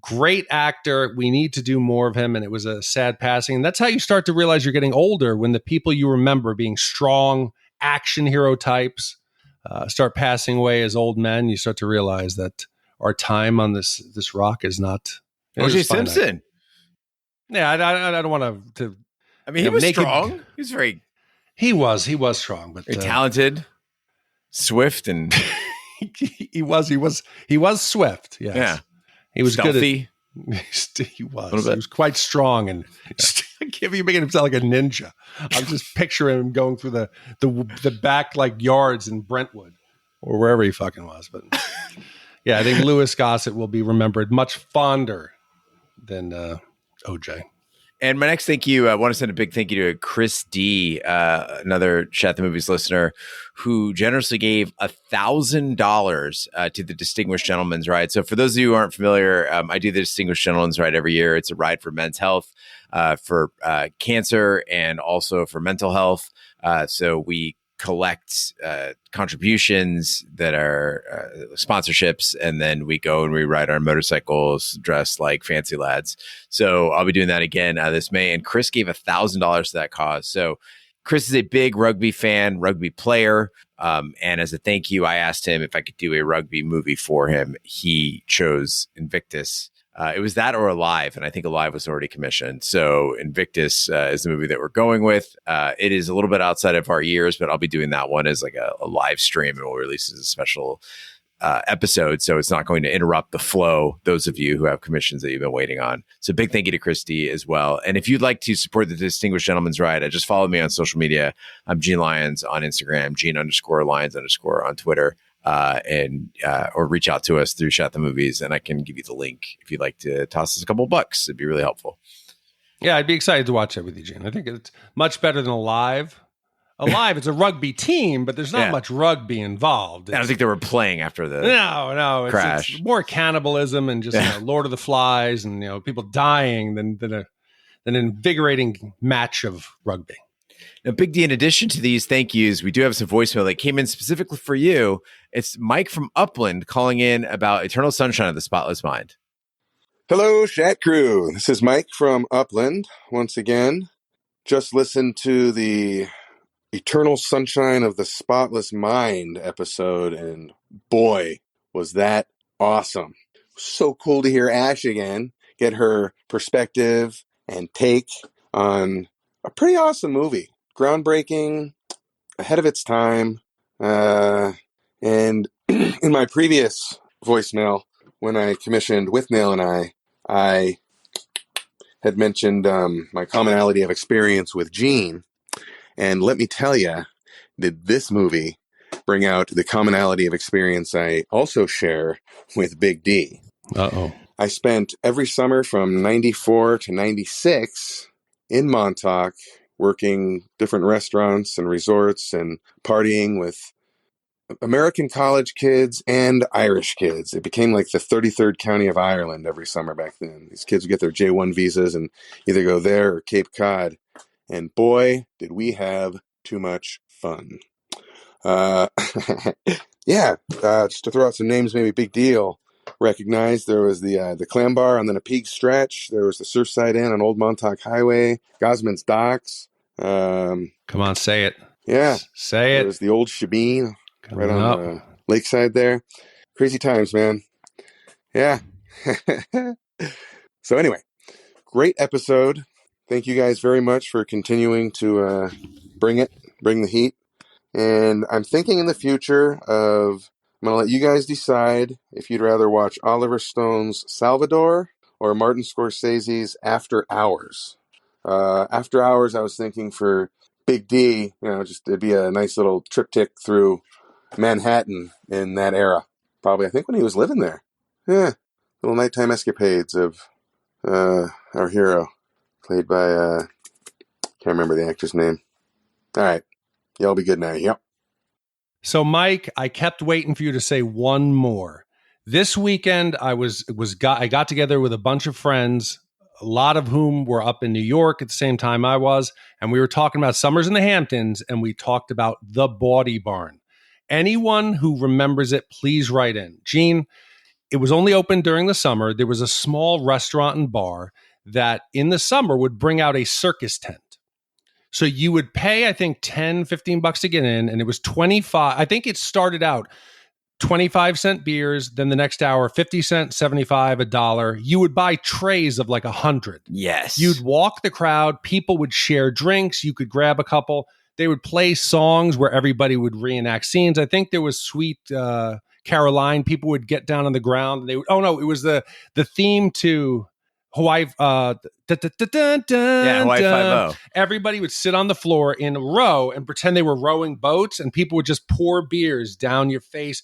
Great actor. We need to do more of him. And it was a sad passing. And that's how you start to realize you're getting older, when the people you remember being strong action hero types start passing away as old men. You start to realize that our time on this rock is not. O.J. Simpson. Yeah, I don't want to. I mean, he was strong. He was very. He was strong, but very talented, swift, and he was swift. Yes. Yeah, he was stealthy. He was quite strong, and I can't be making him sound like a ninja. I'm just picturing him going through the back like yards in Brentwood or wherever he fucking was, but. Yeah, I think Louis Gossett will be remembered much fonder than OJ. And my next thank you, I want to send a big thank you to Chris D, another Shat the Movies listener, who generously gave $1,000 to the Distinguished Gentleman's Ride. So for those of you who aren't familiar, I do the Distinguished Gentleman's Ride every year. It's a ride for men's health, for cancer, and also for mental health. So we collect contributions that are sponsorships, and then we go and we ride our motorcycles dressed like fancy lads. So I'll be doing that again this May, and Chris gave $1,000 to that cause. So Chris is a big rugby fan, rugby player, and as a thank you, I asked him if I could do a rugby movie for him. He chose Invictus. It was that or Alive, and I think Alive was already commissioned. So Invictus is the movie that we're going with. It is a little bit outside of our years, but I'll be doing that one as like a live stream, and we'll release it as a special episode. So it's not going to interrupt the flow, those of you who have commissions that you've been waiting on. So big thank you to Christy as well. And if you'd like to support the Distinguished Gentleman's Ride, just follow me on social media. I'm Gene Lyons on Instagram, Gene_Lyons_ on Twitter. Or reach out to us through Shat the Movies, and I can give you the link if you'd like to toss us a couple bucks. It'd be really helpful. Yeah, I'd be excited to watch that with you, Gene. I think it's much better than Alive. Alive, it's a rugby team, but there's not much rugby involved. I don't think they were playing after the crash. It's more cannibalism and just Lord of the Flies and people dying than an invigorating match of rugby. Now, Big D, in addition to these thank yous, we do have some voicemail that came in specifically for you. It's Mike from Upland calling in about Eternal Sunshine of the Spotless Mind. Hello, Shat crew. This is Mike from Upland once again. Just listened to the Eternal Sunshine of the Spotless Mind episode, and boy, was that awesome. So cool to hear Ash again, get her perspective and take on a pretty awesome movie. Groundbreaking, ahead of its time. And in my previous voicemail, when I commissioned With Nail and I had mentioned my commonality of experience with Gene. And let me tell you, did this movie bring out the commonality of experience I also share with Big D. Uh-oh. I spent every summer from 94 to 96 in Montauk working different restaurants and resorts and partying with American college kids and Irish kids. It became like the 33rd county of Ireland every summer back then. These kids would get their J1 visas and either go there or Cape Cod. And boy, did we have too much fun. Just to throw out some names, maybe Big Deal recognized. There was the Clam Bar on the Napeague Stretch. There was the Surfside Inn on Old Montauk Highway, Gosman's Docks. Come on, say it. Yeah. Say it. There was the Old Shebeen right on up. the lakeside there. Crazy times, man. Yeah. So anyway, great episode. Thank you guys very much for continuing to bring the heat. And I'm thinking in the future of, I'm going to let you guys decide if you'd rather watch Oliver Stone's Salvador or Martin Scorsese's After Hours. After Hours, I was thinking for Big D, it'd be a nice little triptych through Manhattan in that era. Probably, I think when he was living there. Yeah, little nighttime escapades of our hero, played by, can't remember the actor's name. All right. Y'all be good now. Yep. So, Mike, I kept waiting for you to say one more. This weekend, I got together with a bunch of friends, a lot of whom were up in New York at the same time I was, and we were talking about summers in the Hamptons, and we talked about the Bawdy Barn. Anyone who remembers it, please write in. Gene, it was only open during the summer. There was a small restaurant and bar that in the summer would bring out a circus tent. So you would pay, I think, $10-15 to get in, and it was 25. I think it started out 25-cent beers, then the next hour, 50 cents, 75, $1. You would buy trays of like 100. Yes. You'd walk the crowd. People would share drinks. You could grab a couple. They would play songs where everybody would reenact scenes. I think there was Sweet Caroline. People would get down on the ground. It was the theme to Hawaii, Hawaii 5-0. Everybody would sit on the floor in a row and pretend they were rowing boats, and people would just pour beers down your face.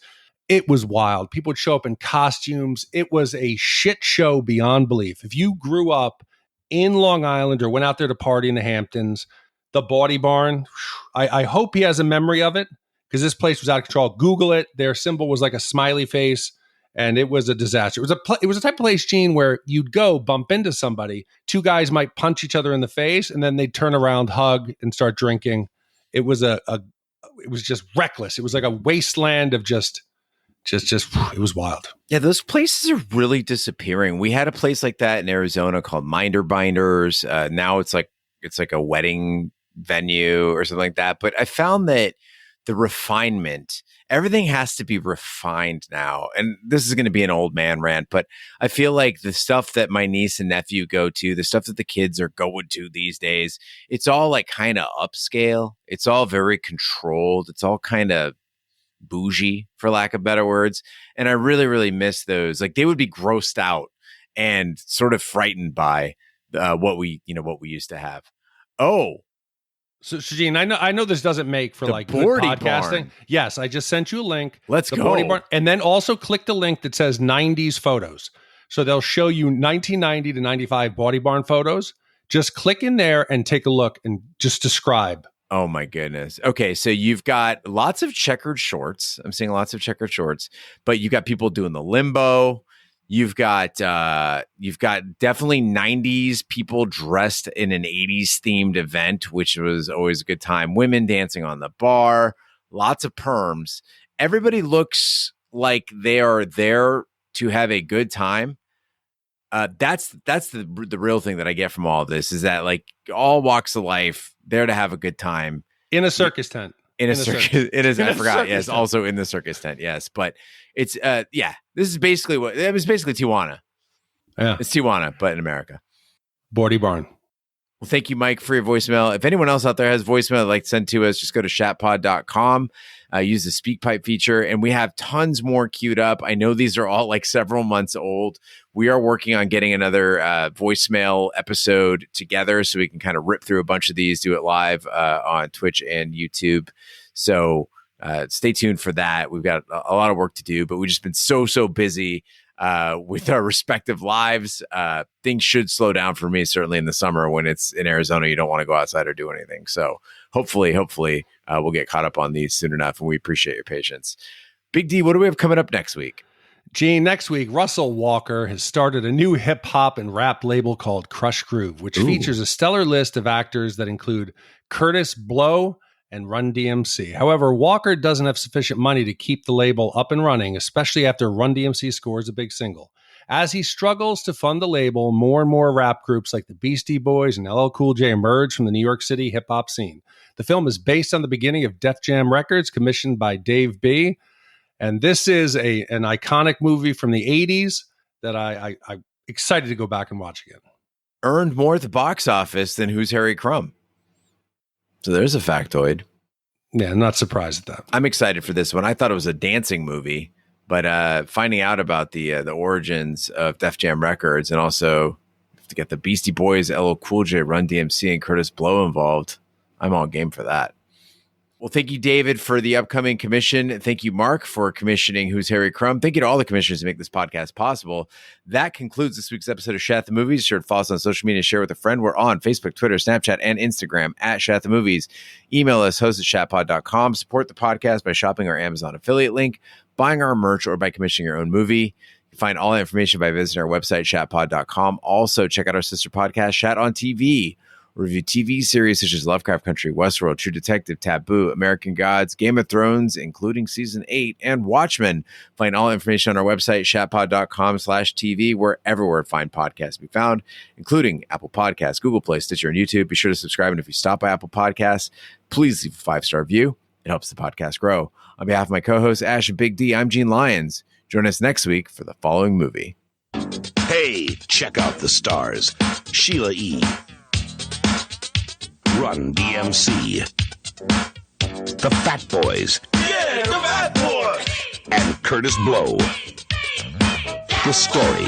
It was wild. People would show up in costumes. It was a shit show beyond belief. If you grew up in Long Island or went out there to party in the Hamptons, the Bawdy Barn, I hope he has a memory of it, because this place was out of control. Google it. Their symbol was like a smiley face. And it was a disaster. It was a type of place, Gene, where you'd go bump into somebody. Two guys might punch each other in the face, and then they'd turn around, hug, and start drinking. It was it was just reckless. It was like a wasteland of just it was wild. Yeah, those places are really disappearing. We had a place like that in Arizona called Minder Binders. Now it's like a wedding venue or something like that. But I found that the refinement, everything has to be refined now. And this is going to be an old man rant, but I feel like the stuff that my niece and nephew go to, the stuff that the kids are going to these days, it's all like kind of upscale. It's all very controlled. It's all kind of bougie, for lack of better words. And I really, really miss those. Like, they would be grossed out and sort of frightened by what we used to have. Oh, So, Gene, I know this doesn't make for the like good Bawdy podcasting. Barn. Yes, I just sent you a link. Let's the go. Bawdy Barn, and then also click the link that says 90s photos. So they'll show you 1990 to 95 Bawdy Barn photos. Just click in there and take a look and just describe. Oh my goodness. Okay, so you've got lots of checkered shorts. I'm seeing lots of checkered shorts, but you've got people doing the limbo. You've got definitely 90s people dressed in an 80s themed event, which was always a good time. Women dancing on the bar, lots of perms. Everybody looks like they are there to have a good time. That's the real thing that I get from all of this, is that like all walks of life, there to have a good time. In a circus tent. In a circus. It is. I forgot. Yes. Tent. Also in the circus tent. Yes. But it's, this is basically it was basically Tijuana. Yeah. It's Tijuana, but in America. Bordy Barn. Well, thank you, Mike, for your voicemail. If anyone else out there has voicemail they'd like to send to us, just go to shatpod.com, use the SpeakPipe feature, and we have tons more queued up. I know these are all like several months old. We are working on getting another voicemail episode together so we can kind of rip through a bunch of these, do it live on Twitch and YouTube. So stay tuned for that. We've got a lot of work to do, but we've just been so busy with our respective lives. Things should slow down for me, certainly in the summer when it's in Arizona. You don't want to go outside or do anything. So hopefully we'll get caught up on these soon enough, and we appreciate your patience. Big D, what do we have coming up next week? Gene, next week, Russell Walker has started a new hip-hop and rap label called Crush Groove, which features a stellar list of actors that include Curtis Blow and Run DMC. However, Walker doesn't have sufficient money to keep the label up and running, especially after Run DMC scores a big single. As he struggles to fund the label, more and more rap groups like the Beastie Boys and LL Cool J emerge from the New York City hip-hop scene. The film is based on the beginning of Def Jam Records, commissioned by Dave B., and this is an iconic movie from the 80s that I'm excited to go back and watch again. Earned more at the box office than Who's Harry Crumb. So there's a factoid. Yeah, I'm not surprised at that. I'm excited for this one. I thought it was a dancing movie, but finding out about the origins of Def Jam Records and also to get the Beastie Boys, LL Cool J, Run DMC, and Curtis Blow involved, I'm all game for that. Well, thank you, David, for the upcoming commission. Thank you, Mark, for commissioning Who's Harry Crumb. Thank you to all the commissioners who make this podcast possible. That concludes this week's episode of Shat the Movies. Sure to follow us on social media and share with a friend. We're on Facebook, Twitter, Snapchat, and Instagram at Shat the Movies. Email us, host@shatpod.com. Support the podcast by shopping our Amazon affiliate link, buying our merch, or by commissioning your own movie. You can find all the information by visiting our website, shatpod.com. Also, check out our sister podcast, Shat on TV. Review TV series such as Lovecraft Country, Westworld, True Detective, Taboo, American Gods, Game of Thrones, including Season 8, and Watchmen. Find all information on our website, shatpod.com/TV, wherever fine podcasts be found, including Apple Podcasts, Google Play, Stitcher, and YouTube. Be sure to subscribe, and if you stop by Apple Podcasts, please leave a 5-star review. It helps the podcast grow. On behalf of my co-hosts, Ash and Big D, I'm Gene Lyons. Join us next week for the following movie. Hey, check out the stars. Sheila E., Run DMC, the Fat Boys, Yeah, the Fat Boys, and Curtis Blow. The story